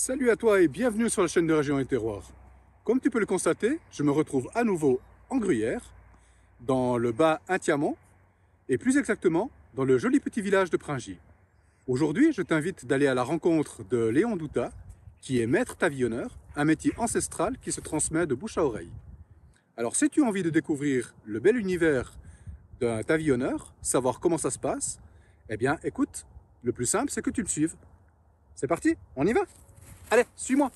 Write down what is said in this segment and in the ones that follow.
Salut à toi et bienvenue sur la chaîne de Région et Terroir. Comme tu peux le constater, je me retrouve à nouveau en Gruyère, dans le bas Intiamont, et plus exactement dans le joli petit village de Pringy. Aujourd'hui, je t'invite d'aller à la rencontre de Léon Douta, qui est maître tavillonneur, un métier ancestral qui se transmet de bouche à oreille. Alors si tu as envie de découvrir le bel univers d'un tavillonneur, savoir comment ça se passe, eh bien écoute, le plus simple c'est que tu le suives. C'est parti, on y va? Allez, suis-moi!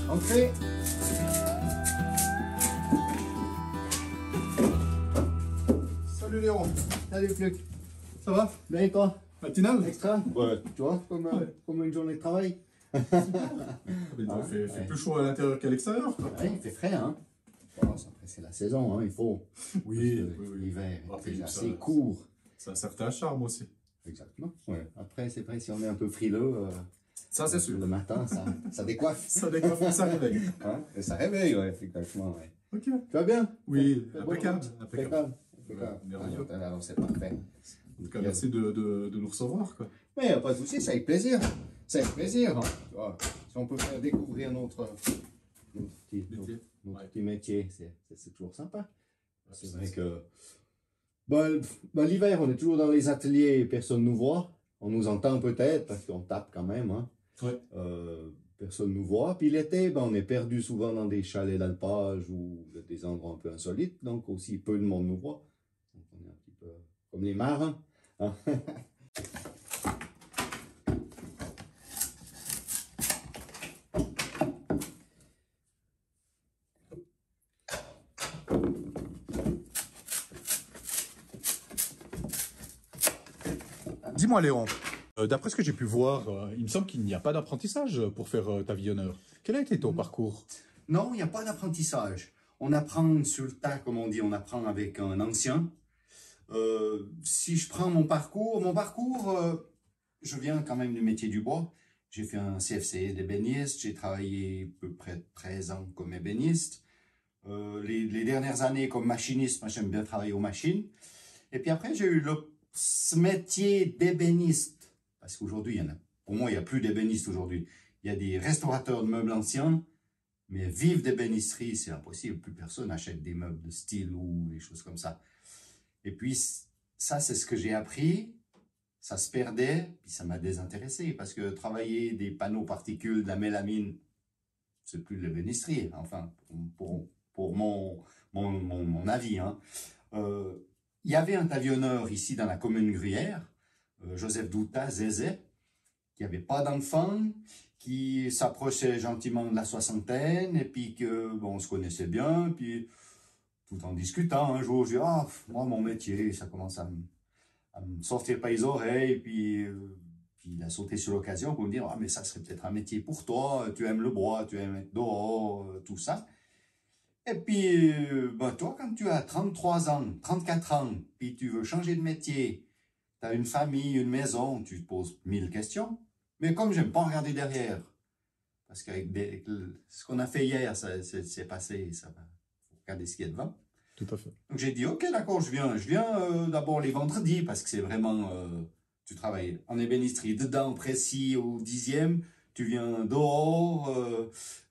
Entrez. Salut Léon! Salut Fluc. Ça va? Bien et toi? Matinal? Extra? Ouais. Tu vois, comme une journée de travail. Il fait plus chaud à l'intérieur qu'à l'extérieur, quoi. Ouais, il fait frais, hein. Bon, après, c'est la saison, hein, il faut. Oui, Parce que oui. l'hiver Après, est ça- assez court. Ça a un certain charme aussi. Exactement. Ouais. Après, c'est vrai, si on est un peu frileux, Ça, c'est sûr. le matin, ça décoiffe. Ça décoiffe, ça réveille. Hein? Et ça réveille, ouais, effectivement. Ouais. Ok. Tu vas bien? Oui, C'est impeccable. bon? Impeccable. Impeccable. Merveilleux. Alors, c'est parfait. En tout cas, merci de nous recevoir, quoi. Mais pas de souci, c'est avec plaisir. C'est avec plaisir. Hein. Tu vois, si on peut faire découvrir notre petit métier, c'est toujours sympa. C'est vrai que l'hiver, on est toujours dans les ateliers et personne ne nous voit. On nous entend peut-être parce qu'on tape quand même. Hein. Ouais. Personne ne nous voit. Puis l'été, on est perdu souvent dans des chalets d'alpage ou des endroits un peu insolites. Donc aussi, peu de monde nous voit. Donc on est un petit peu comme les marins. Hein. Dis-moi Léon, d'après ce que j'ai pu voir, il me semble qu'il n'y a pas d'apprentissage pour faire tavillonneur. Quel a été ton parcours? Non, il n'y a pas d'apprentissage. On apprend sur le tas, comme on dit, on apprend avec un ancien. Si je prends mon parcours, je viens quand même du métier du bois. J'ai fait un CFC d'ébéniste, j'ai travaillé à peu près 13 ans comme ébéniste. Les dernières années comme machiniste, moi j'aime bien travailler aux machines. Et puis après, j'ai eu ce métier d'ébéniste. Parce qu'aujourd'hui, pour moi, il n'y a plus d'ébénistes aujourd'hui. Il y a des restaurateurs de meubles anciens, mais vivre d'ébénisterie, c'est impossible. Plus personne n'achète des meubles de style ou des choses comme ça. Et puis, ça, c'est ce que j'ai appris. Ça se perdait, puis ça m'a désintéressé. Parce que travailler des panneaux particules, de la mélamine, c'est plus de l'ébénisterie. Enfin, pour mon avis. Hein. Il y avait un tavillonneur ici dans la commune Gruyère, Joseph Douta, Zézé, qui n'avait pas d'enfant, qui s'approchait gentiment de la soixantaine, et puis on se connaissait bien, puis tout en discutant, un jour, je dis, ah, moi, mon métier, ça commence à me sortir par les oreilles, puis il a sauté sur l'occasion pour me dire, ah, mais ça serait peut-être un métier pour toi, tu aimes le bois, tu aimes être dehors, tout ça. Et puis, toi, quand tu as 33 ans, 34 ans, puis tu veux changer de métier, tu as une famille, une maison, tu te poses 1000 questions. Mais comme j'aime pas regarder derrière, parce qu'avec ce qu'on a fait hier, c'est passé, ça va. Faut regarder ce qu'il y a devant. Tout à fait. Donc j'ai dit, ok, d'accord, je viens d'abord les vendredis, parce que c'est vraiment, tu travailles en ébénisterie, dedans, précis, au 10e, tu viens dehors,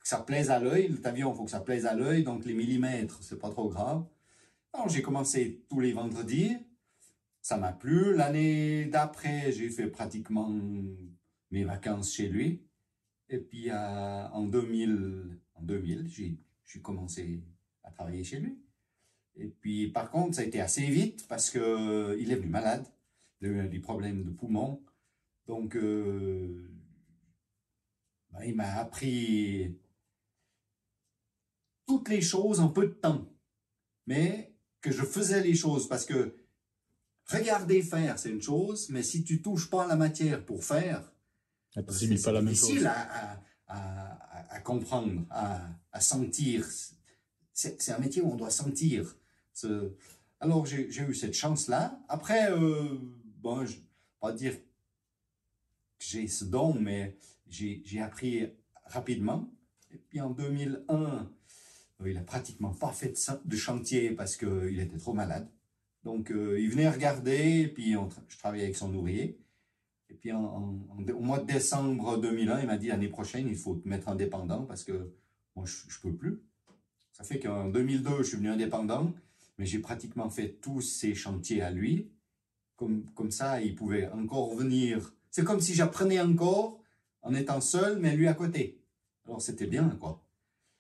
que ça plaise à l'œil, le pavillon, il faut que ça plaise à l'œil, donc les millimètres, c'est pas trop grave. Alors j'ai commencé tous les vendredis, ça m'a plu. L'année d'après, j'ai fait pratiquement mes vacances chez lui. Et puis en 2000, j'ai commencé à travailler chez lui. Et puis par contre, ça a été assez vite parce que il est venu malade, il a eu des problèmes de poumons. Donc il m'a appris toutes les choses en peu de temps. Mais que je faisais les choses parce que regarder faire, c'est une chose, mais si tu touches pas à la matière pour faire, c'est pas la même chose. difficile à comprendre, à sentir. C'est un métier où on doit sentir. Alors, j'ai eu cette chance-là. Après, je ne vais pas dire que j'ai ce don, mais j'ai appris rapidement. Et puis, en 2001, il n'a pratiquement pas fait de chantier parce qu'il était trop malade. Donc, il venait regarder, et puis je travaillais avec son ouvrier. Et puis, au mois de décembre 2001, il m'a dit, l'année prochaine, il faut te mettre indépendant parce que moi, je ne peux plus. Ça fait qu'en 2002, je suis venu indépendant, mais j'ai pratiquement fait tous ces chantiers à lui. Comme ça, il pouvait encore venir. C'est comme si j'apprenais encore en étant seul, mais lui à côté. Alors, c'était bien, quoi.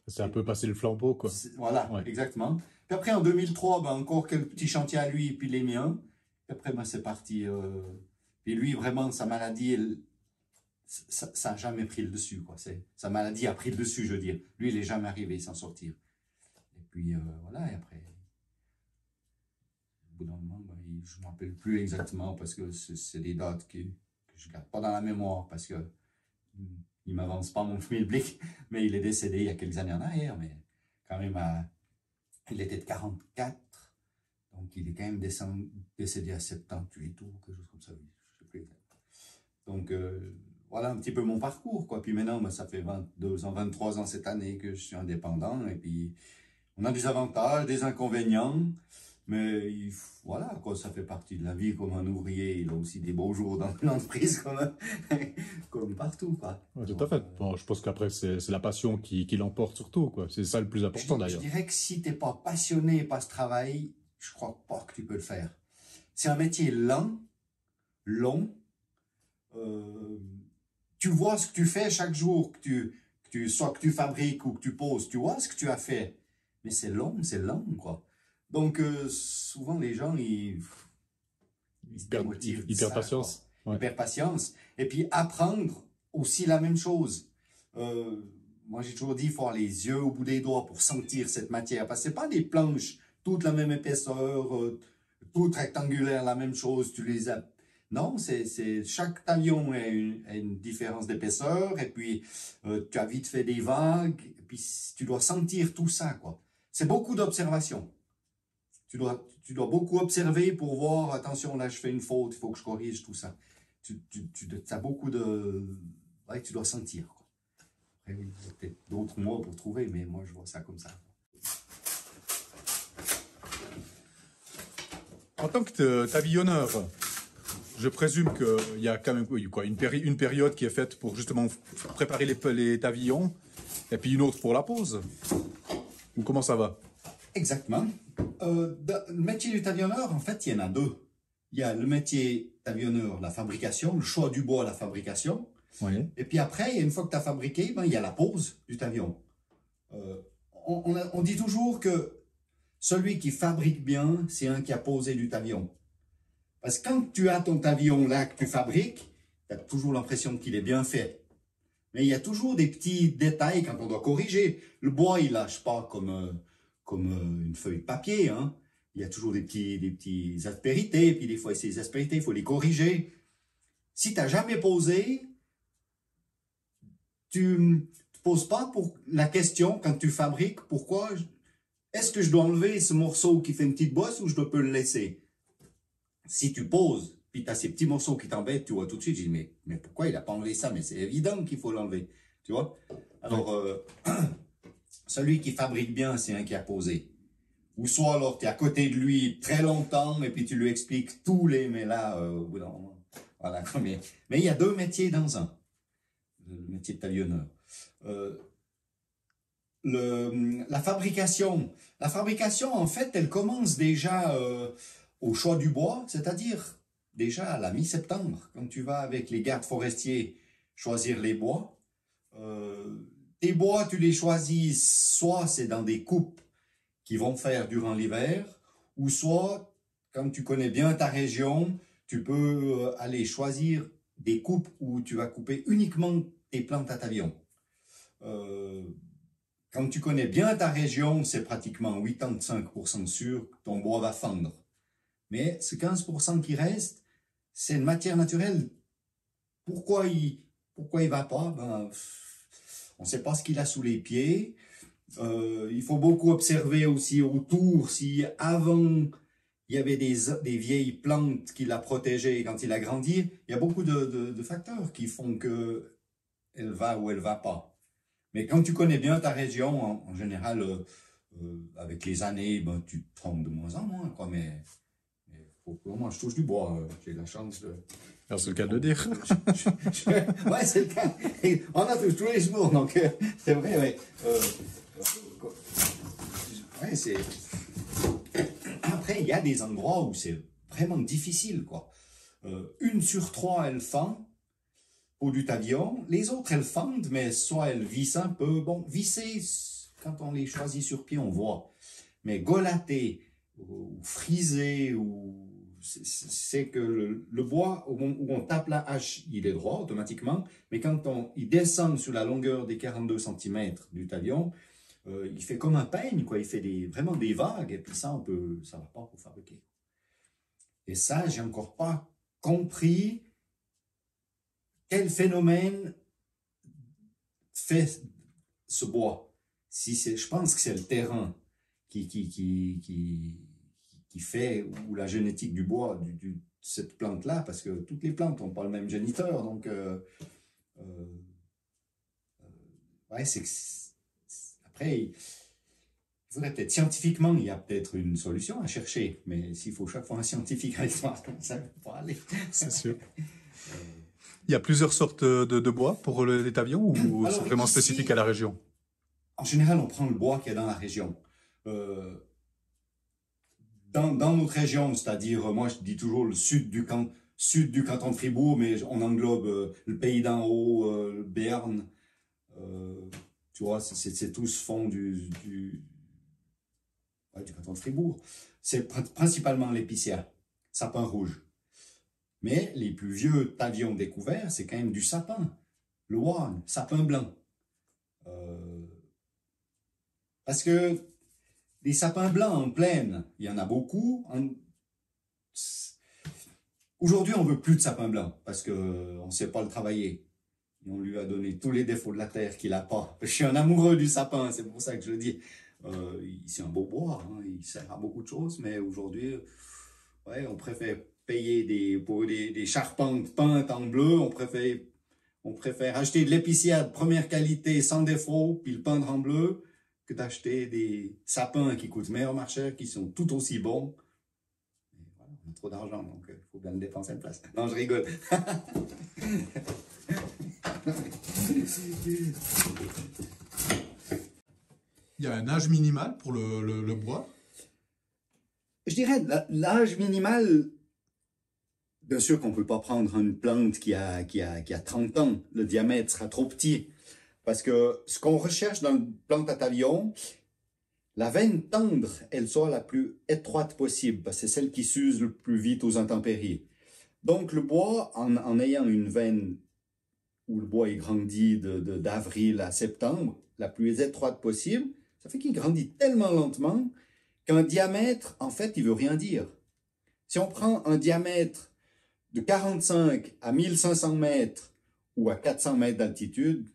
C'est un peu passer le flambeau, quoi. Voilà, ouais. Exactement. Puis après, en 2003, encore quelques petits chantiers à lui, puis les miens. Puis après, c'est parti. Et lui, vraiment, sa maladie, ça n'a jamais pris le dessus, quoi. Sa maladie a pris le dessus, je veux dire. Lui, il n'est jamais arrivé à s'en sortir. Et puis, voilà, et après, au bout d'un moment, je ne m'en rappelle plus exactement parce que c'est des dates que je ne garde pas dans la mémoire parce que il m'avance pas mon schmilblick, mais il est décédé il y a quelques années en arrière, mais quand même, il était de 44, donc il est quand même décédé à 78 ou quelque chose comme ça, je sais plus. Donc, voilà un petit peu mon parcours, quoi. Puis maintenant, ça fait 22 ans, 23 ans cette année que je suis indépendant, et puis on a des avantages, des inconvénients, mais voilà, quoi, ça fait partie de la vie comme un ouvrier. Il a aussi des beaux jours dans l'entreprise, comme partout, quoi. Ouais, tout à fait. Bon, je pense qu'après, c'est la passion qui l'emporte surtout, quoi. C'est ça le plus important, d'ailleurs. Je dirais que si tu n'es pas passionné par ce travail, je crois pas que tu peux le faire. C'est un métier lent, long. Tu vois ce que tu fais chaque jour, soit que tu fabriques ou que tu poses, tu vois ce que tu as fait. Mais c'est long, quoi. Donc, souvent, les gens, ils perdent patience. Ouais. Ils perdent patience. Et puis, apprendre aussi la même chose. Moi, j'ai toujours dit, il faut avoir les yeux au bout des doigts pour sentir cette matière. Parce que ce pas des planches, toutes la même épaisseur, toutes rectangulaires, la même chose. Tu les as... Non, chaque taillon a une différence d'épaisseur. Et puis, tu as vite fait des vagues. Et puis, tu dois sentir tout ça, quoi. C'est beaucoup d'observation. Tu dois beaucoup observer pour voir, attention, là, je fais une faute, il faut que je corrige tout ça. Tu as beaucoup de... Ouais, tu dois sentir, quoi. Après, oui, il y a peut-être d'autres mots pour trouver, mais moi, je vois ça comme ça. En tant que pavillonneur, je présume qu'il y a quand même quoi, une période qui est faite pour justement préparer les pavillons, et puis une autre pour la pose. Ou comment ça va? Exactement. Le métier du pavillonneur, en fait, il y en a deux. Il y a le métier pavillonneur, la fabrication, le choix du bois, la fabrication. Oui. Et puis après, une fois que tu as fabriqué, il y a la pose du pavillon. On dit toujours que celui qui fabrique bien, c'est un qui a posé du pavillon. Parce que quand tu as ton pavillon là que tu fabriques, tu as toujours l'impression qu'il est bien fait. Mais il y a toujours des petits détails quand on doit corriger. Le bois, il lâche pas comme une feuille de papier, hein. Il y a toujours des petits aspérités, puis des fois, ces aspérités, il faut les corriger. Si tu n'as jamais posé, tu ne te poses pas pour la question, quand tu fabriques, pourquoi est-ce que je dois enlever ce morceau qui fait une petite bosse ou je peux le laisser? Si tu poses, puis tu as ces petits morceaux qui t'embêtent, tu vois tout de suite, je dis, mais pourquoi il n'a pas enlevé ça? Mais c'est évident qu'il faut l'enlever, tu vois? Alors, celui qui fabrique bien, c'est un qui a posé. Ou soit alors tu es à côté de lui très longtemps et puis tu lui expliques tous les, mais là, au bout d'un moment, voilà. Mais il y a deux métiers dans un. Le métier de taillonneur. La fabrication, en fait, elle commence déjà au choix du bois, c'est-à-dire déjà à la mi-septembre, quand tu vas avec les gardes forestiers choisir les bois. Tes bois, tu les choisis, soit c'est dans des coupes qui vont faire durant l'hiver, ou soit, quand tu connais bien ta région, tu peux aller choisir des coupes où tu vas couper uniquement tes plantes à taillon. Quand tu connais bien ta région, c'est pratiquement 85% sûr que ton bois va fendre. Mais ce 15% qui reste, c'est une matière naturelle. Pourquoi il va pas? Ben, on ne sait pas ce qu'il a sous les pieds. Il faut beaucoup observer aussi autour si avant il y avait des vieilles plantes qui la protégeaient quand il a grandi. Il y a beaucoup de facteurs qui font que elle va ou elle va pas. Mais quand tu connais bien ta région, en général, avec les années, ben, tu te trompes de moins en moins, quoi. Mais moi, je touche du bois. J'ai la chance de... C'est le cas de le dire. Ouais, c'est le cas. On en touche tous les jours, donc c'est vrai, ouais. Ouais, c'est... Après, il y a des endroits où c'est vraiment difficile, quoi. 1 sur 3, elle fend pour du taillon. Les autres, elles fendent, mais soit elles vissent un peu. Bon, visser, quand on les choisit sur pied, on voit. Mais golater, ou friser, ou... c'est que le bois, où on tape la hache, il est droit automatiquement, mais quand il descend sur la longueur des 42 cm du taillon, il fait comme un peigne, quoi. Il fait vraiment des vagues, et puis ça, ça va pas pour fabriquer. Et ça, j'ai encore pas compris quel phénomène fait ce bois. Je pense que c'est le terrain qui fait, ou la génétique du bois, de cette plante-là, parce que toutes les plantes n'ont pas le même géniteur, donc ouais, après, il faudrait peut-être scientifiquement, il y a peut-être une solution à chercher, mais s'il faut chaque fois un scientifique avec toi, ça ne va pas aller. C'est sûr. Il y a plusieurs sortes de bois pour les tablions ou c'est vraiment spécifique à la région? En général, on prend le bois qu'il y a dans la région. Dans notre région, c'est-à-dire, moi je dis toujours le sud du canton de Fribourg, mais on englobe le pays d'en haut, le Béarn, tu vois, c'est tous fond du canton de Fribourg. C'est principalement l'épicéa, sapin rouge. Mais les plus vieux taillons découverts, c'est quand même du sapin, le wan, sapin blanc. Parce que des sapins blancs en plaine, il y en a beaucoup. Aujourd'hui, on veut plus de sapin blanc parce qu'on ne sait pas le travailler. Et on lui a donné tous les défauts de la terre qu'il n'a pas. Je suis un amoureux du sapin, c'est pour ça que je le dis. C'est un beau bois, hein, il sert à beaucoup de choses, mais aujourd'hui, ouais, on préfère payer pour des charpentes peintes en bleu, on préfère acheter de l'épicéa de première qualité sans défaut, puis le peindre en bleu, que d'acheter des sapins qui coûtent meilleur marché, qui sont tout aussi bons. Et voilà, on a trop d'argent, donc il faut bien le dépenser à la place. Non, je rigole. Il y a un âge minimal pour le bois? Je dirais l'âge minimal, bien sûr qu'on ne peut pas prendre une plante qui a 30 ans, le diamètre sera trop petit. Parce que ce qu'on recherche dans une plante à taillon, la veine tendre, elle soit la plus étroite possible, parce que c'est celle qui s'use le plus vite aux intempéries. Donc le bois, en ayant une veine où le bois est grandi d'avril à septembre, la plus étroite possible, ça fait qu'il grandit tellement lentement qu'un diamètre, en fait, il veut rien dire. Si on prend un diamètre de 45 à 1500 mètres ou à 400 mètres d'altitude,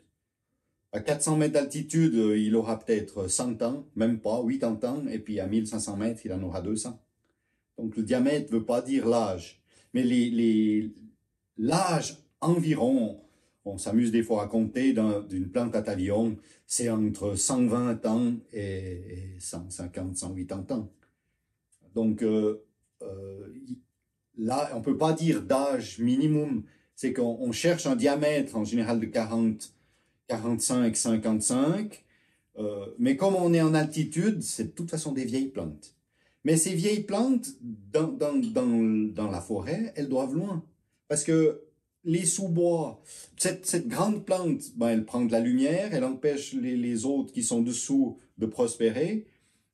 À 400 mètres d'altitude, il aura peut-être 100 ans, même pas, 80 ans, et puis à 1500 mètres, il en aura 200. Donc le diamètre ne veut pas dire l'âge. Mais l'âge environ, on s'amuse des fois à compter d'une plante à talion, c'est entre 120 ans et 150, 180 ans. Donc là, on ne peut pas dire d'âge minimum. C'est qu'on cherche un diamètre en général de 40, 45, 55. Mais comme on est en altitude, c'est de toute façon des vieilles plantes. Mais ces vieilles plantes, dans la forêt, elles doivent loin. Parce que les sous-bois, cette grande plante, ben, elle prend de la lumière, elle empêche les autres qui sont dessous de prospérer.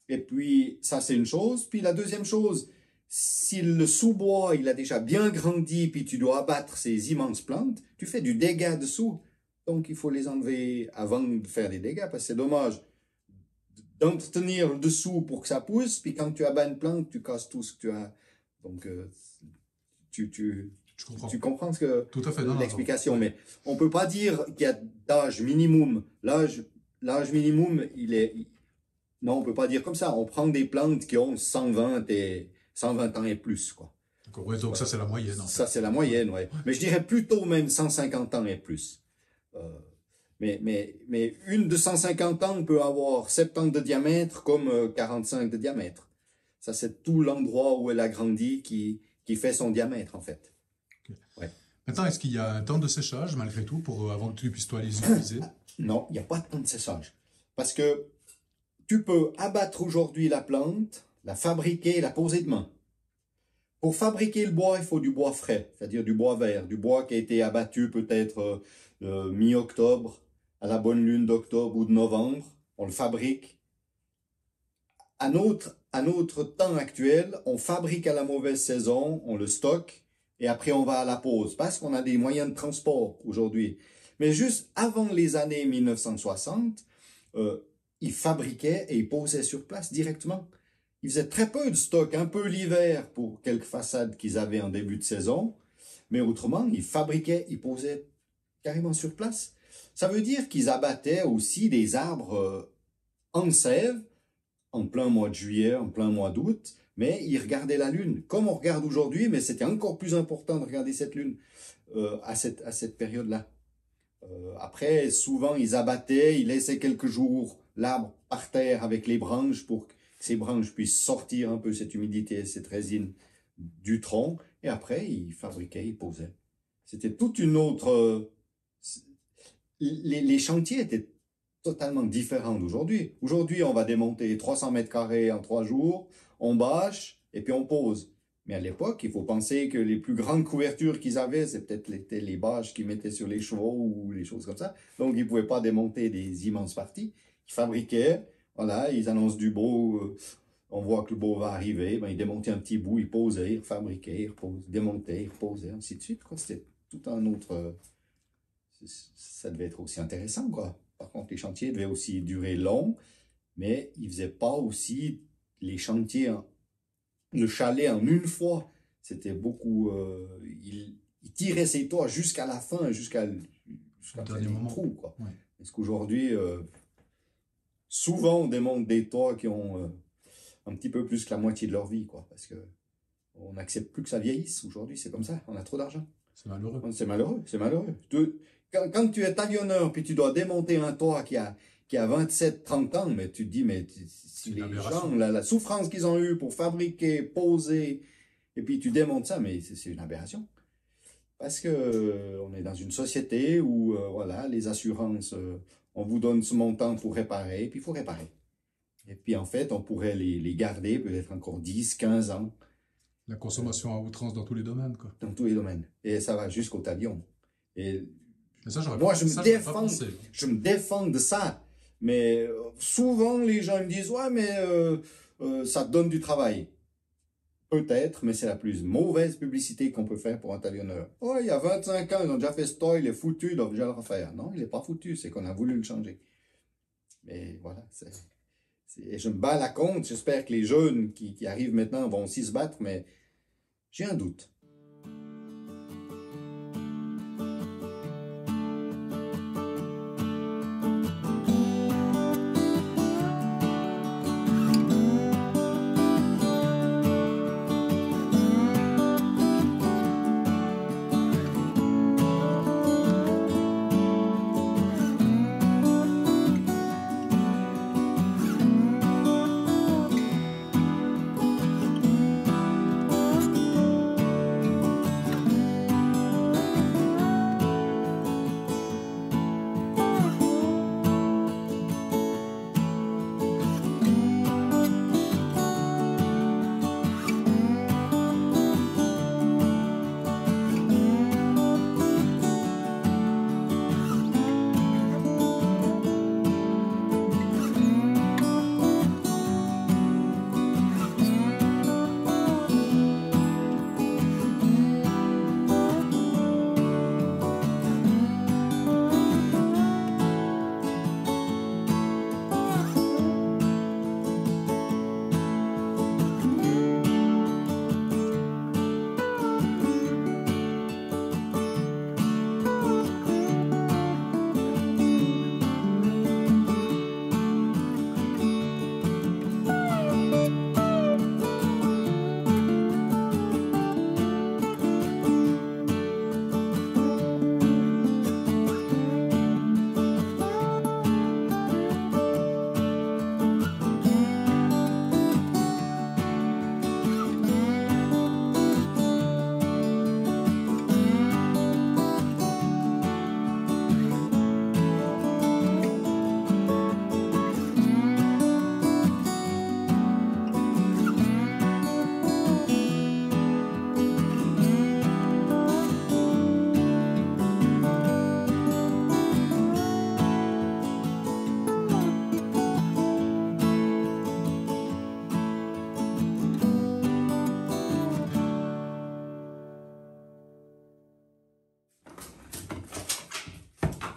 Et puis, ça, c'est une chose. Puis la deuxième chose, si le sous-bois, il a déjà bien grandi, puis tu dois abattre ces immenses plantes, tu fais du dégât dessous. Donc, il faut les enlever avant de faire des dégâts, parce que c'est dommage d'entretenir le dessous pour que ça pousse, puis quand tu abats une plante, tu casses tout ce que tu as. Donc, tu comprends ce que Tout à fait, l'explication, mais on peut pas dire qu'il y a d'âge minimum. L'âge minimum, non, on peut pas dire comme ça. On prend des plantes qui ont 120 ans et plus, quoi. D'accord, ouais, donc ça c'est la moyenne. En fait. Ça c'est la moyenne, ouais. Mais je dirais plutôt même 150 ans et plus. Mais une de 150 ans peut avoir 70 de diamètre comme 45 de diamètre. Ça, c'est tout l'endroit où elle a grandi qui fait son diamètre, en fait. Okay. Ouais. Maintenant, est-ce qu'il y a un temps de séchage, malgré tout, avant que tu puisses toi les utiliser? Non, il n'y a pas de temps de séchage. Parce que tu peux abattre aujourd'hui la plante, la fabriquer, la poser demain. Pour fabriquer le bois, il faut du bois frais, c'est-à-dire du bois vert, du bois qui a été abattu peut-être mi-octobre, à la bonne lune d'octobre ou de novembre. On le fabrique. À notre temps actuel, on fabrique à la mauvaise saison, on le stocke, et après on va à la pose, parce qu'on a des moyens de transport aujourd'hui. Mais juste avant les années 1960, ils fabriquaient et ils posaient sur place directement. Ils faisaient très peu de stock, un peu l'hiver pour quelques façades qu'ils avaient en début de saison, mais autrement, ils fabriquaient, ils posaient carrément sur place. Ça veut dire qu'ils abattaient aussi des arbres en sève, en plein mois de juillet, en plein mois d'août, mais ils regardaient la lune, comme on regarde aujourd'hui, mais c'était encore plus important de regarder cette lune à cette période-là. Après, souvent, ils abattaient, ils laissaient quelques jours l'arbre par terre avec les branches pour que ces branches puissent sortir un peu cette humidité, cette résine du tronc, et après, ils fabriquaient, ils posaient. C'était toute une autre... Les chantiers étaient totalement différents d'aujourd'hui. Aujourd'hui, on va démonter 300 mètres carrés en 3 jours, on bâche, et puis on pose. Mais à l'époque, il faut penser que les plus grandes couvertures qu'ils avaient, c'est peut-être les bâches qu'ils mettaient sur les chevaux ou les choses comme ça. Donc, ils ne pouvaient pas démonter des immenses parties. Ils fabriquaient, voilà, ils annoncent du beau, on voit que le beau va arriver, ben, ils démontaient un petit bout, ils posaient, ils fabriquaient, ils reposaient, démontaient, ils reposaient, ainsi de suite. C'était tout un autre... ça devait être aussi intéressant, quoi. Par contre, les chantiers devaient aussi durer long, mais ils ne faisaient pas aussi les chantiers... Le chalet en une fois, c'était beaucoup... il tirait ses toits jusqu'à la fin, jusqu'à le dernier trou, quoi. Ouais. Parce qu'aujourd'hui, souvent, on démonte des toits qui ont un petit peu plus que la moitié de leur vie, quoi. Parce que on n'accepte plus que ça vieillisse. Aujourd'hui, c'est comme ça. On a trop d'argent. C'est malheureux. C'est malheureux, c'est malheureux. Quand tu es taillonneur, puis tu dois démonter un toit qui a 27-30 ans, mais tu te dis, mais les gens, la souffrance qu'ils ont eue pour fabriquer, poser, et puis tu démontes ça, mais c'est une aberration. Parce que on est dans une société où, voilà, les assurances, on vous donne ce montant pour réparer, puis il faut réparer. Et puis en fait, on pourrait les garder peut-être encore 10, 15 ans. La consommation à outrance dans tous les domaines, quoi. Dans tous les domaines. Et ça va jusqu'au talion. Et ça, moi, je me défends de ça. Mais souvent, les gens me disent, ouais, mais ça te donne du travail. Peut-être, mais c'est la plus mauvaise publicité qu'on peut faire pour un taillonneur. Oh, il y a 25 ans, ils ont déjà fait ce toit, il est foutu, ils doivent déjà le refaire. Non, il n'est pas foutu, c'est qu'on a voulu le changer. Mais voilà, je me bats la contre. J'espère que les jeunes qui arrivent maintenant vont aussi se battre, mais j'ai un doute.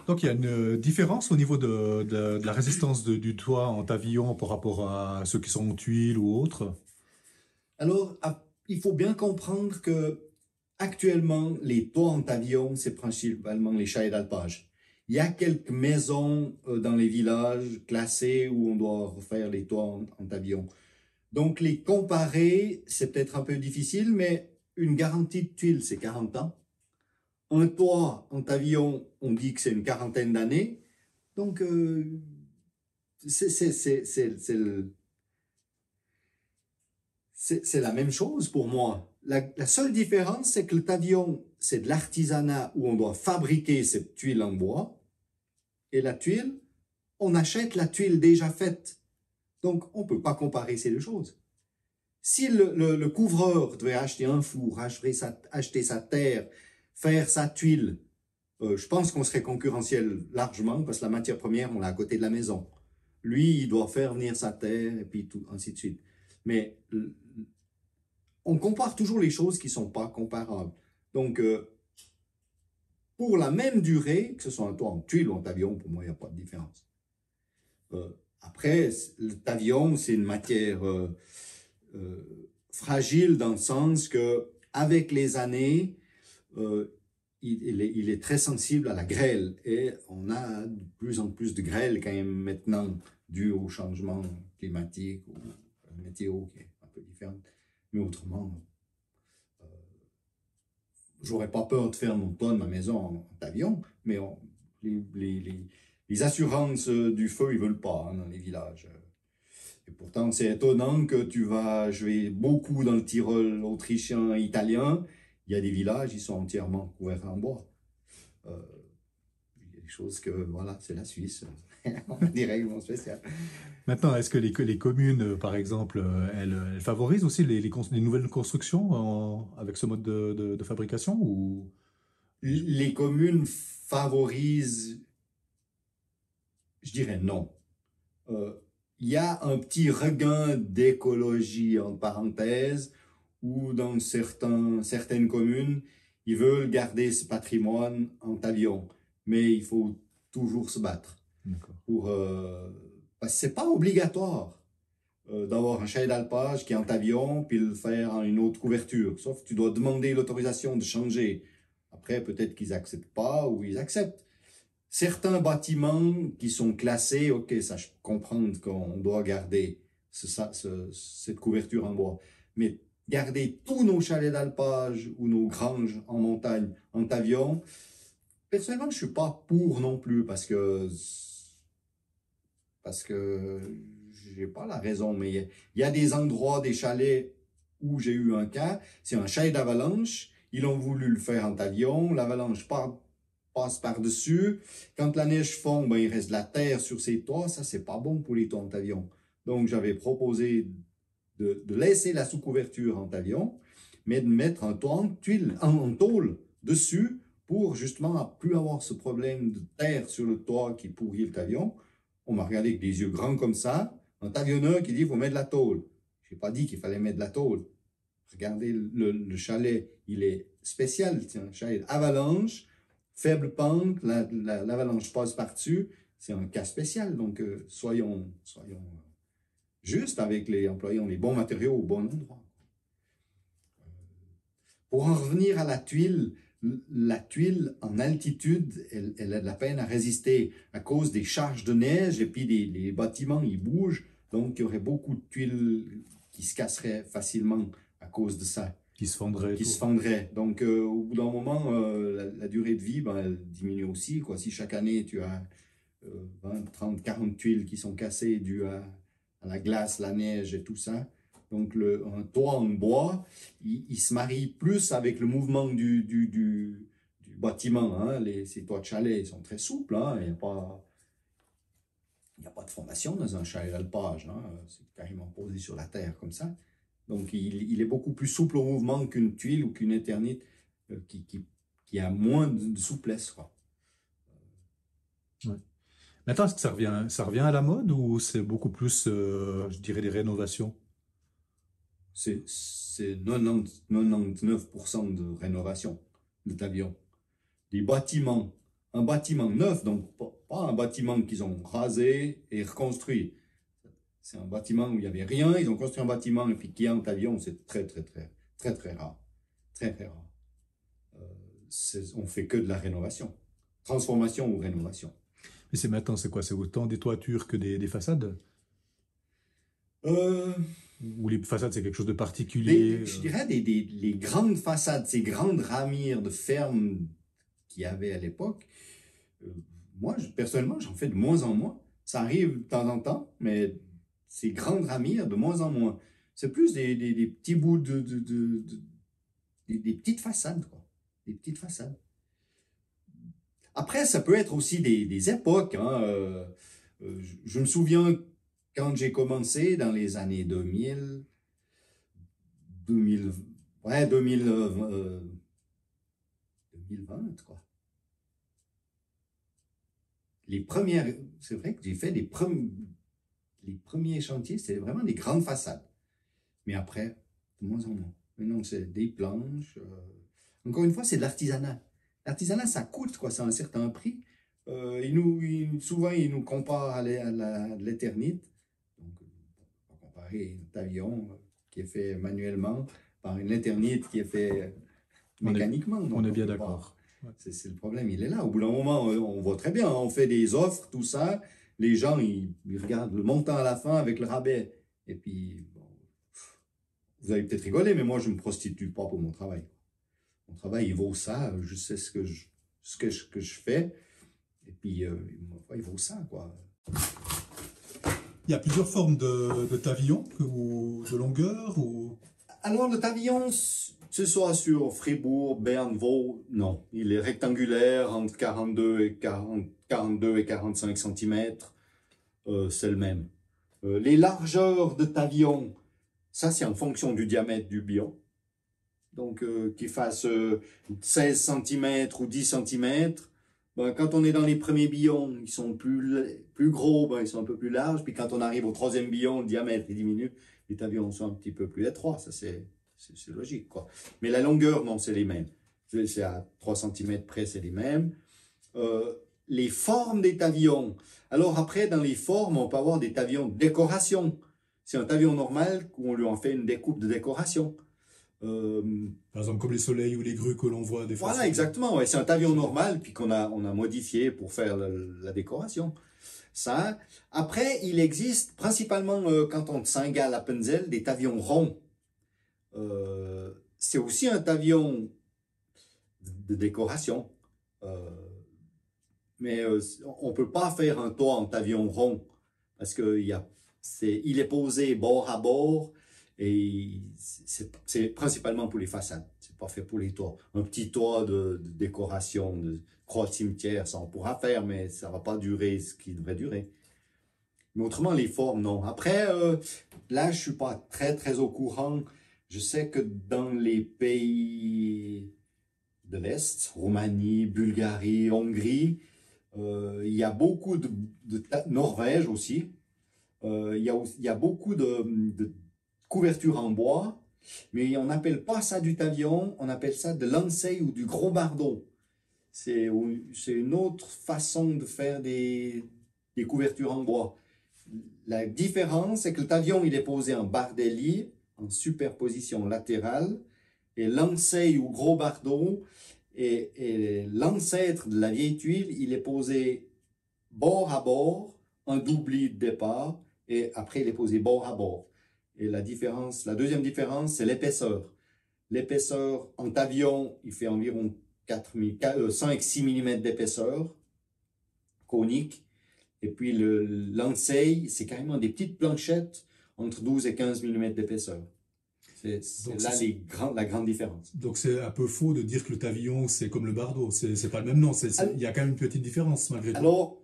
Donc il y a une différence au niveau de la résistance du toit en pavillon par rapport à ceux qui sont en tuiles ou autres. Alors, il faut bien comprendre que actuellement, les toits en pavillon, c'est principalement les chalets d'alpage. Il y a quelques maisons dans les villages classées où on doit refaire les toits en pavillon. Donc, les comparer, c'est peut-être un peu difficile, mais une garantie de tuiles, c'est 40 ans. Un toit en pavillon, on dit que c'est une quarantaine d'années. Donc, c'est la même chose pour moi. La seule différence, c'est que le pavillon, c'est de l'artisanat où on doit fabriquer cette tuile en bois. Et la tuile, on achète la tuile déjà faite. Donc, on ne peut pas comparer ces deux choses. Si le couvreur devait acheter un four, acheter sa terre, faire sa tuile, je pense qu'on serait concurrentiel largement parce que la matière première, on l'a à côté de la maison. Lui, il doit faire venir sa terre et puis tout, ainsi de suite. Mais on compare toujours les choses qui ne sont pas comparables. Donc, pour la même durée, que ce soit un toit en tuile ou en pavillon, pour moi, il n'y a pas de différence. Après, le pavillon, c'est une matière fragile dans le sens que, avec les années, il est très sensible à la grêle et on a de plus en plus de grêle quand même maintenant dû au changement climatique ou à la météo qui est un peu différente. Mais autrement, j'aurais pas peur de faire mon toit de ma maison en pavillon, mais les assurances du feu, ils veulent pas dans les villages. Et pourtant, c'est étonnant que je vais beaucoup dans le Tyrol autrichien, italien, il y a des villages, ils sont entièrement couverts en bois. Il y a des choses que, voilà, c'est la Suisse. On a des règlements spéciaux. Maintenant, est-ce que les communes, par exemple, elles favorisent aussi les nouvelles constructions avec ce mode de fabrication ou... Les communes favorisent, je dirais non. Il y a un petit regain d'écologie, en parenthèse, où dans certaines communes, ils veulent garder ce patrimoine en pavillon. Mais il faut toujours se battre. Parce que c'est pas obligatoire d'avoir un chalet d'alpage qui est en pavillon, puis le faire en une autre couverture. Sauf que tu dois demander l'autorisation de changer. Après, peut-être qu'ils acceptent pas ou ils acceptent. Certains bâtiments qui sont classés, ok, ça je peux comprendre qu'on doit garder cette couverture en bois. Mais garder tous nos chalets d'alpage ou nos granges en montagne en pavillon, personnellement, je suis pas pour non plus parce que j'ai pas la raison, mais il y a des endroits, des chalets où j'ai eu un cas, c'est un chalet d'avalanche, ils ont voulu le faire en pavillon, l'avalanche passe par-dessus, quand la neige fond, ben, il reste de la terre sur ces toits, ça c'est pas bon pour les toits en pavillon. Donc j'avais proposé de laisser la sous-couverture en pavillon, mais de mettre un toit en tuile, en tôle dessus, pour justement plus avoir ce problème de terre sur le toit qui pourrit le pavillon. On m'a regardé avec des yeux grands comme ça, un pavillonneur qui dit il faut mettre de la tôle. Je n'ai pas dit qu'il fallait mettre de la tôle. Regardez, le chalet, il est spécial, c'est un chalet avalanche, faible pente, l'avalanche passe par-dessus, c'est un cas spécial. Donc, soyons justes avec employons les bons matériaux au bon endroit. Pour en revenir à la tuile en altitude, elle a de la peine à résister à cause des charges de neige et puis les bâtiments, ils bougent. Donc, il y aurait beaucoup de tuiles qui se casseraient facilement à cause de ça. Qui se fendraient. Donc, au bout d'un moment, la durée de vie, ben, elle diminue aussi. Si chaque année, tu as 20, 30, 40 tuiles qui sont cassées dues à la glace, la neige et tout ça, donc un toit en bois, il se marie plus avec le mouvement du bâtiment. Hein. Ces toits de chalet sont très souples. Hein. Il n'y a pas de fondation dans un chalet d'alpage. Hein. C'est carrément posé sur la terre comme ça. Donc, il est beaucoup plus souple au mouvement qu'une tuile ou qu'une éternite qui a moins de souplesse. Quoi. Ouais. Maintenant, est-ce que ça revient à la mode ou c'est beaucoup plus, je dirais, des rénovations? C'est 99% de rénovation de pavillon. Des bâtiments un bâtiment neuf, donc pas un bâtiment qu'ils ont rasé et reconstruit. C'est un bâtiment où il n'y avait rien, ils ont construit un bâtiment et puis qui hante avion, c'est très rare. Très rare. On fait que de la rénovation. Transformation ou rénovation. Mais c'est maintenant, c'est quoi? C'est autant des toitures que des façades? Euh, Ou les façades, c'est quelque chose de particulier? je dirais les grandes façades, ces grandes ramires de fermes qu'il y avait à l'époque, moi, personnellement, j'en fais de moins en moins. Ça arrive de temps en temps, mais ces grandes ramires, de moins en moins. C'est plus des petits bouts des petites façades, quoi. Des petites façades. Après, ça peut être aussi des époques, hein. Je me souviens quand j'ai commencé dans les années 2000, 2000, ouais, 2020, quoi. C'est vrai que j'ai fait les premiers chantiers, c'était vraiment des grandes façades. Mais après, de moins en moins. Mais non, c'est des planches. Encore une fois, c'est de l'artisanat. L'artisanat, ça coûte, quoi, c'est un certain prix. Souvent, ils nous comparent à l'éternite. Donc, on va comparer un avion qui est fait manuellement par une éternite qui est fait mécaniquement. On est bien d'accord. C'est le problème, il est là. Au bout d'un moment, on voit très bien, on fait des offres, tout ça. Les gens, ils regardent le montant à la fin avec le rabais. Et puis, bon, vous allez peut-être rigoler, mais moi, je ne me prostitue pas pour mon travail. Mon travail, il vaut ça. Je sais ce que je fais. Et puis, il vaut ça, quoi. Il y a plusieurs formes de pavillons ou de longueur ou... Alors, le pavillon, que ce soit sur Fribourg, Berne, Vaud, non. Il est rectangulaire, entre 42 et 45 cm. C'est le même. Les largeurs de pavillon, ça, c'est en fonction du diamètre du billon. Donc, qu'il fasse 16 cm ou 10 cm. Ben, quand on est dans les premiers billons, ils sont plus gros, ben, ils sont un peu plus larges. Puis quand on arrive au troisième billon, le diamètre il diminue. Les pavillons sont un petit peu plus étroits. Ça, c'est logique, quoi. Mais la longueur, non, c'est les mêmes. C'est à 3 cm près, c'est les mêmes. Les formes des pavillons. Alors après, dans les formes, on peut avoir des pavillons de décoration. C'est un pavillon normal où on lui en fait une découpe de décoration. Par exemple, comme les soleils ou les grues que l'on voit des fois. Voilà, exactement. Ouais. C'est un pavillon normal, puis on a modifié pour faire la décoration. Ça. Après, il existe, principalement quand on s'ingale à Appenzell, des pavillons ronds. C'est aussi un pavillon de décoration. Mais on ne peut pas faire un toit en pavillon rond parce qu'il est posé bord à bord et c'est principalement pour les façades. C'est pas fait pour les toits. Un petit toit de décoration, de croix de cimetière, ça on pourra faire, mais ça va pas durer ce qui devrait durer. Mais autrement, les formes, non. Après, là, je suis pas très au courant. Je sais que dans les pays de l'Est, Roumanie, Bulgarie, Hongrie, il y a beaucoup de Norvège aussi. Il y a beaucoup de couvertures en bois, mais on n'appelle pas ça du pavillon, on appelle ça de l'anseil ou du gros bardeau. C'est une autre façon de faire des couvertures en bois. La différence, c'est que le pavillon, il est posé en bardélier, en superposition latérale, et l'anseil ou gros bardeau, et l'ancêtre de la vieille tuile, il est posé bord à bord, un doubli de départ, et après il est posé bord à bord. Et la deuxième différence, c'est l'épaisseur. L'épaisseur en pavillon, il fait environ 5-6 mm d'épaisseur, conique. Et puis l'anseil, c'est carrément des petites planchettes entre 12 et 15 mm d'épaisseur. C'est là la grande différence. Donc c'est un peu faux de dire que le pavillon c'est comme le bardeau, c'est pas le même nom, il y a quand même une petite différence malgré tout. Alors,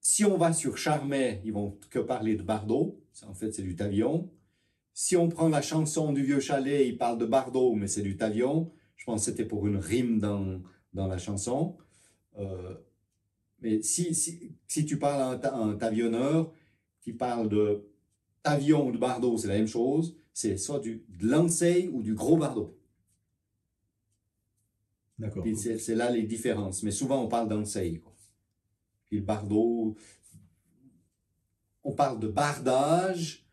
si on va sur Charmey, ils vont que parler de bardeau, en fait c'est du pavillon. Si on prend la chanson du Vieux Chalet, ils parlent de bardeau, mais c'est du pavillon. Je pense que c'était pour une rime dans la chanson. Mais si tu parles à un tavionneur qui parle de pavillon ou de bardeau, c'est la même chose. C'est soit de l'anseil ou du gros bardeau. D'accord. Puis c'est là les différences. Mais souvent, on parle d'enseille, quoi. Puis le bardeau, on parle de bardage,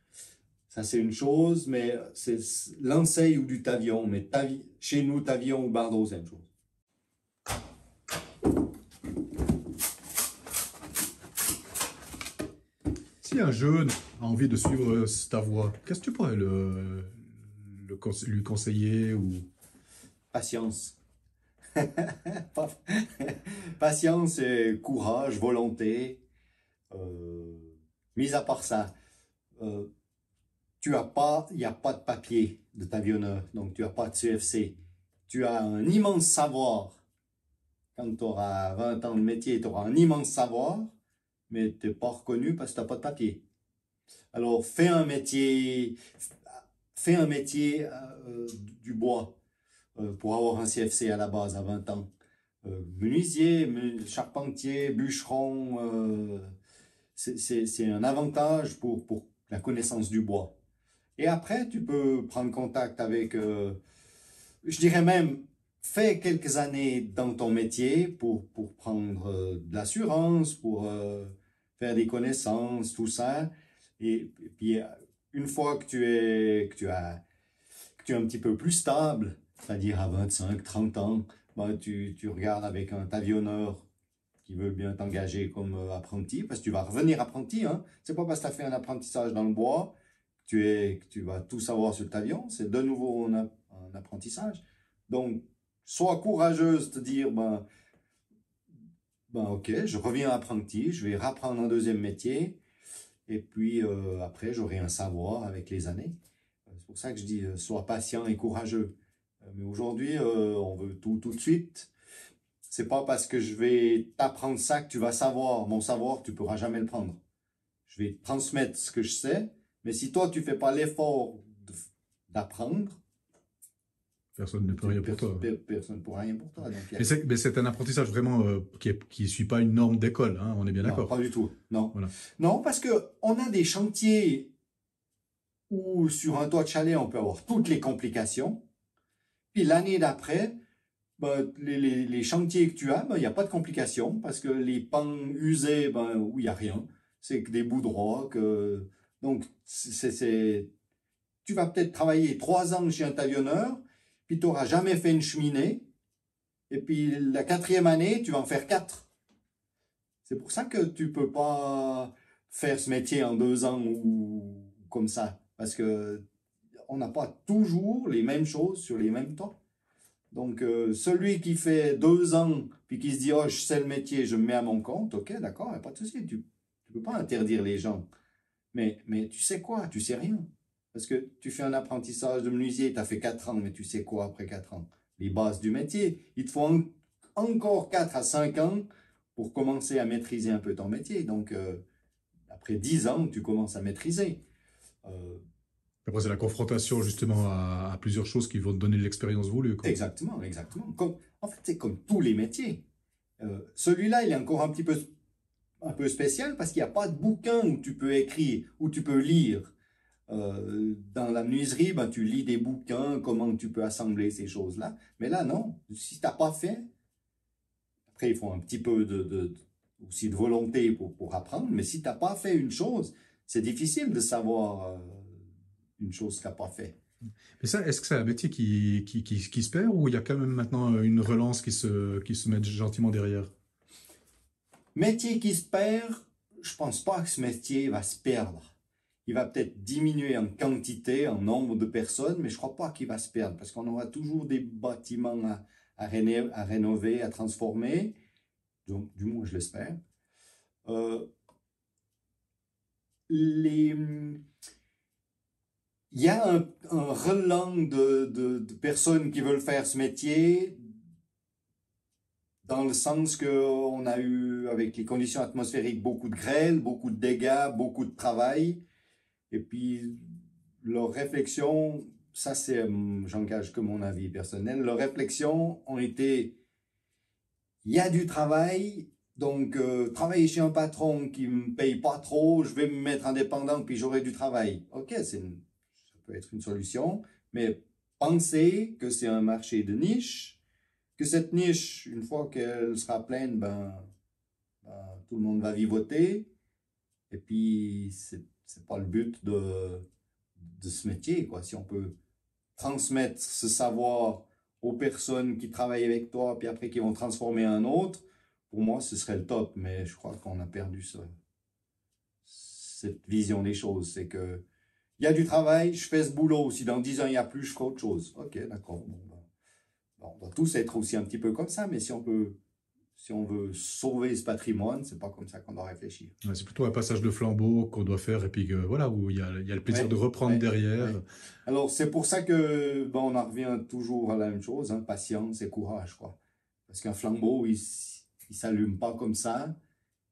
ça c'est une chose, mais c'est l'enseille ou du tavion. Mais chez nous, tavion ou bardeau, c'est une chose. Si un jeune a envie de suivre ta voie, qu'est-ce que tu pourrais lui conseiller ou... Patience. Patience, courage, volonté. Mis à part ça, il n'y a pas de papier de tavionneur, donc tu n'as pas de CFC. Tu as un immense savoir. Quand tu auras 20 ans de métier, tu auras un immense savoir, mais tu n'es pas reconnu parce que tu n'as pas de papier. Alors, fais un métier du bois pour avoir un CFC à la base à 20 ans. Menuisier, charpentier, bûcheron, c'est un avantage pour la connaissance du bois. Et après, tu peux prendre contact avec, je dirais même, fais quelques années dans ton métier pour prendre de l'assurance, pour faire des connaissances, tout ça. Et puis, une fois que tu es un petit peu plus stable, c'est-à-dire à 25, 30 ans, ben, tu regardes avec un tavionneur qui veut bien t'engager comme apprenti, parce que tu vas revenir apprenti, hein. C'est pas parce que tu as fait un apprentissage dans le bois que tu vas tout savoir sur le tavion, c'est de nouveau un apprentissage. Donc, sois courageuse de te dire, ben ok, je reviens apprenti, je vais rapprendre un deuxième métier, et puis après, j'aurai un savoir avec les années. C'est pour ça que je dis, sois patient et courageux. Mais aujourd'hui, on veut tout de suite. C'est pas parce que je vais t'apprendre ça que tu vas savoir. Mon savoir, tu pourras jamais le prendre. Je vais te transmettre ce que je sais, mais si toi, tu fais pas l'effort d'apprendre, personne ne peut rien pour toi. Personne ne pourra rien pour toi. Donc, mais c'est un apprentissage vraiment qui suit pas une norme d'école, hein, on est bien d'accord. Pas du tout, non. Voilà. Non, parce qu'on a des chantiers où sur un toit de chalet, on peut avoir toutes les complications. Puis l'année d'après, ben, les chantiers que tu as, ben, il n'y a pas de complications parce que les pans usés, ben, où il n'y a rien. C'est que des bouts droits. Donc, tu vas peut-être travailler 3 ans chez un tavionneur, puis tu n'auras jamais fait une cheminée. Et puis la 4e année, tu vas en faire 4. C'est pour ça que tu ne peux pas faire ce métier en 2 ans ou comme ça. Parce que on n'a pas toujours les mêmes choses sur les mêmes temps. Donc, celui qui fait 2 ans, puis qui se dit « Oh, je sais le métier, je me mets à mon compte », ok, d'accord, il n'y a pas de souci, tu ne peux pas interdire les gens. Mais tu sais quoi? Tu sais rien. Parce que tu fais un apprentissage de menuisier, tu as fait 4 ans, mais tu sais quoi après 4 ans? Les bases du métier. Il te faut encore 4 à 5 ans pour commencer à maîtriser un peu ton métier. Donc, après 10 ans, tu commences à maîtriser. Après, c'est la confrontation justement à plusieurs choses qui vont te donner l'expérience voulue, quoi. Exactement. En fait, c'est comme tous les métiers. Celui-là, il est encore un peu spécial parce qu'il n'y a pas de bouquin où tu peux écrire, où tu peux lire. Dans la menuiserie, ben, tu lis des bouquins, comment tu peux assembler ces choses-là. Mais là, non. Si tu n'as pas fait, après, il faut un petit peu aussi de volonté pour apprendre. Mais si tu n'as pas fait une chose, c'est difficile de savoir une chose que tu n'as pas fait. Mais ça, est-ce que c'est un métier qui se perd ou il y a quand même maintenant une relance qui se met gentiment derrière? Métier qui se perd, je pense pas que ce métier va se perdre. Il va peut-être diminuer en quantité, en nombre de personnes, mais je crois pas qu'il va se perdre parce qu'on aura toujours des bâtiments à rénover, à transformer. Donc, du moins, je l'espère. Il y a un relan de personnes qui veulent faire ce métier dans le sens qu'on a eu, avec les conditions atmosphériques, beaucoup de grêle, beaucoup de dégâts, beaucoup de travail. Et puis, leurs réflexions, ça c'est, j'engage que mon avis personnel, leurs réflexions ont été, il y a du travail, donc travailler chez un patron qui me paye pas trop, je vais me mettre indépendant puis j'aurai du travail. Ok, ça peut être une solution, mais pensez que c'est un marché de niche, que cette niche, une fois qu'elle sera pleine, tout le monde va vivoter. Et puis, c'est pas le but de ce métier, quoi. Si on peut transmettre ce savoir aux personnes qui travaillent avec toi, puis après qui vont transformer un autre, pour moi, ce serait le top. Mais je crois qu'on a perdu cette vision des choses. C'est que il y a du travail, je fais ce boulot. Si dans 10 ans, il n'y a plus, je ferai autre chose. Ok, d'accord. On doit tous être aussi un petit peu comme ça, mais si on veut sauver ce patrimoine, c'est pas comme ça qu'on doit réfléchir. Ouais, c'est plutôt un passage de flambeau qu'on doit faire et puis que, voilà, où il y a le plaisir de reprendre derrière. Alors, c'est pour ça que on en revient toujours à la même chose, hein, patience et courage, quoi. Parce qu'un flambeau, il s'allume pas comme ça,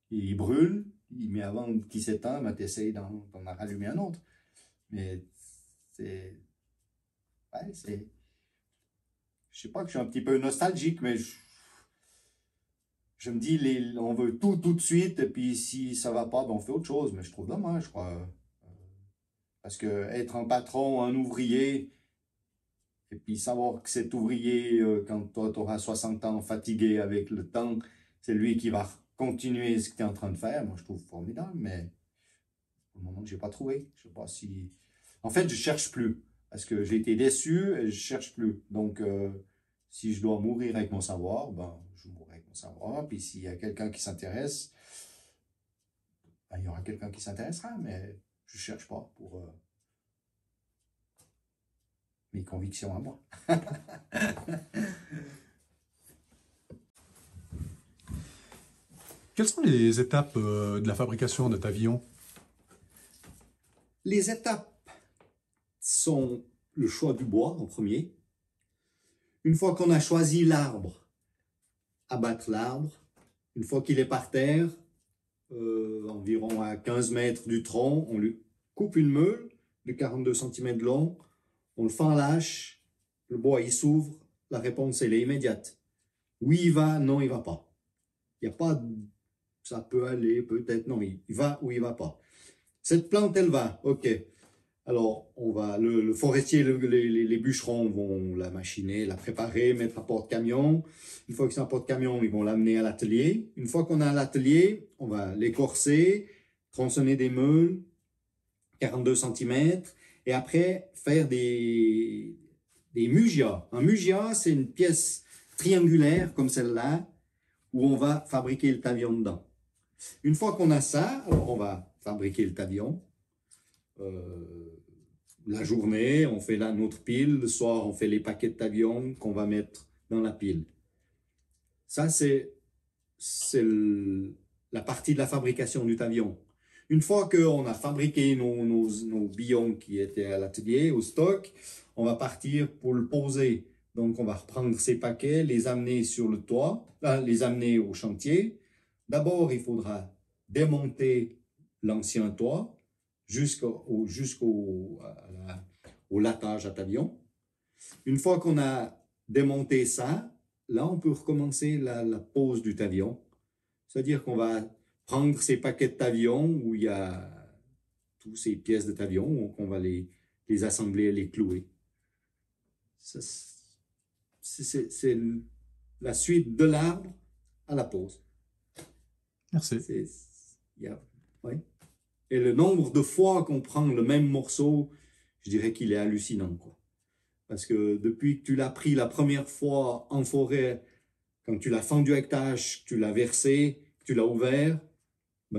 il brûle, mais avant qu'il s'éteint, tu essayes d'en rallumer un autre. Mais c'est... Ouais, c'est... Je sais pas que je suis un petit peu nostalgique, mais je me dis, on veut tout de suite, et puis si ça va pas, on fait autre chose. Mais je trouve dommage, quoi. Parce que être un patron, un ouvrier, et puis savoir que cet ouvrier, quand toi, tu auras 60 ans, fatigué avec le temps, c'est lui qui va continuer ce que tu es en train de faire. Moi, je trouve formidable, mais pour le moment, je n'ai pas trouvé. Je sais pas si... En fait, je cherche plus. Parce que j'ai été déçu et je cherche plus. Donc, si je dois mourir avec mon savoir, je mourrai avec mon savoir. Puis s'il y a quelqu'un qui s'intéresse, il y aura quelqu'un qui s'intéressera, mais je ne cherche pas pour mes convictions à moi. Quelles sont les étapes de la fabrication de pavillon? Les étapes sont le choix du bois en premier. Une fois qu'on a choisi l'arbre, abattre l'arbre. Une fois qu'il est par terre, environ à 15 mètres du tronc, on lui coupe une meule de 42 cm de long, on le fend lâche, le bois il s'ouvre, la réponse elle est immédiate. Oui il va, non il va pas. Il n'y a pas, ça peut aller, peut-être, non, il va ou il va pas. Cette plante elle va, ok. Alors, on va, le forestier, les bûcherons vont la machiner, la préparer, mettre à porte-camion. Une fois que c'est à porte-camion, ils vont l'amener à l'atelier. Une fois qu'on a l'atelier, on va l'écorcer, tronçonner des meules, 42 cm, et après faire des mugias. Un mugia, c'est une pièce triangulaire comme celle-là, où on va fabriquer le tablion dedans. Une fois qu'on a ça, alors on va fabriquer le tablion. La journée, on fait là notre pile. Le soir, on fait les paquets de tablion qu'on va mettre dans la pile. Ça, c'est la partie de la fabrication du tablion. Une fois qu'on a fabriqué nos billons qui étaient à l'atelier, au stock, on va partir pour le poser. Donc, on va reprendre ces paquets, les amener sur le toit, les amener au chantier. D'abord, il faudra démonter l'ancien toit jusqu'au latage à tablion. Une fois qu'on a démonté ça, là, on peut recommencer la pose du tablion. C'est-à-dire qu'on va prendre ces paquets de tablion où il y a toutes ces pièces de tablion, on va les assembler, les clouer. C'est la suite de l'arbre à la pose. Merci. Oui. Et le nombre de fois qu'on prend le même morceau, je dirais qu'il est hallucinant, quoi. Parce que depuis que tu l'as pris la première fois en forêt, quand tu l'as fendu avec tâche, tu l'as versé, tu l'as ouvert,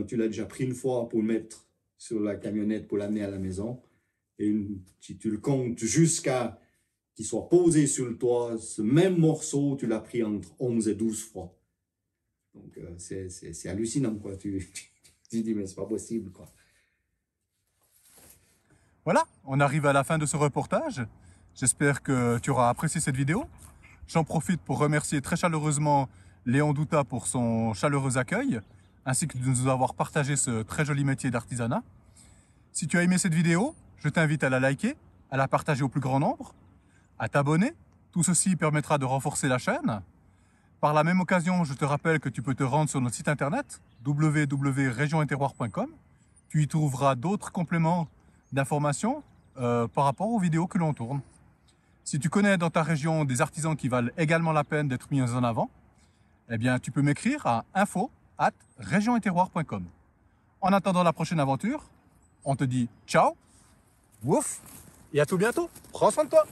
tu l'as déjà pris une fois pour le mettre sur la camionnette pour l'amener à la maison. Et si tu le comptes jusqu'à qu'il soit posé sur le toit, ce même morceau, tu l'as pris entre 11 et 12 fois. Donc, c'est hallucinant, quoi. Tu dis, mais c'est pas possible, quoi. Voilà, on arrive à la fin de ce reportage. J'espère que tu auras apprécié cette vidéo. J'en profite pour remercier très chaleureusement Léon Douta pour son chaleureux accueil, ainsi que de nous avoir partagé ce très joli métier d'artisanat. Si tu as aimé cette vidéo, je t'invite à la liker, à la partager au plus grand nombre, à t'abonner. Tout ceci permettra de renforcer la chaîne. Par la même occasion, je te rappelle que tu peux te rendre sur notre site internet www.regionetterroir.com. Tu y trouveras d'autres compléments d'informations par rapport aux vidéos que l'on tourne. Si tu connais dans ta région des artisans qui valent également la peine d'être mis en avant, eh bien, tu peux m'écrire à info@regioneterroir.com. En attendant la prochaine aventure, on te dit ciao, wouf, et à tout bientôt. Prends soin de toi.